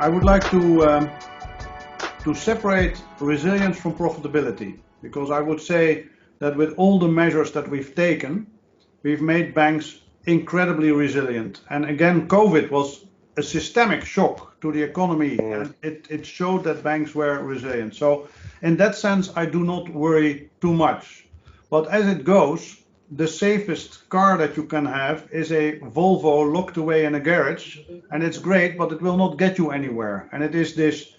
I would like to separate resilience from profitability, because I would say that with all the measures that we've taken, we've made banks incredibly resilient. And again, COVID was a systemic shock to the economy, and it showed that banks were resilient. So in that sense, I do not worry too much. But as it goes, the safest car that you can have is a Volvo locked away in a garage, and it's great, but it will not get you anywhere. And it is this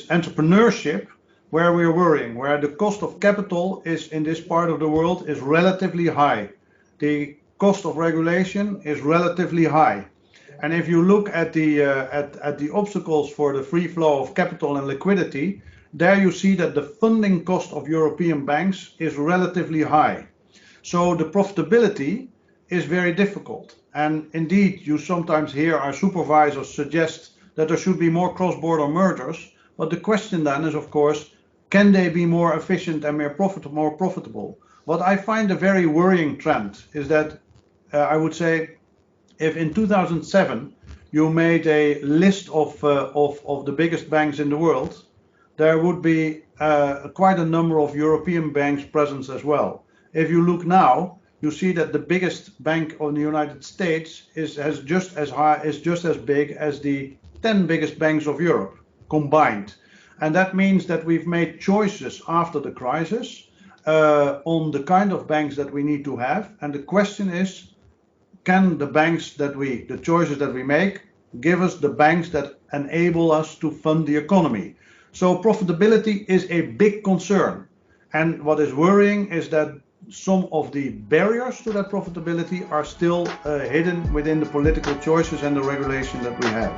entrepreneurship where we're worrying, where the cost of capital is in this part of the world is relatively high. The cost of regulation is relatively high. And if you look at the obstacles for the free flow of capital and liquidity, there you see that the funding cost of European banks is relatively high. So the profitability is very difficult. And indeed, you sometimes hear our supervisors suggest that there should be more cross-border mergers. But the question then is, of course, can they be more efficient and more profitable? What I find a very worrying trend is that I would say if in 2007 you made a list of the biggest banks in the world, there would be quite a number of European banks present as well. If you look now, you see that the biggest bank of the United States is just as big as the 10 biggest banks of Europe combined. And that means that we've made choices after the crisis on the kind of banks that we need to have. And the question is, can the choices that we make give us the banks that enable us to fund the economy? So profitability is a big concern. And what is worrying is that some of the barriers to that profitability are still hidden within the political choices and the regulation that we have.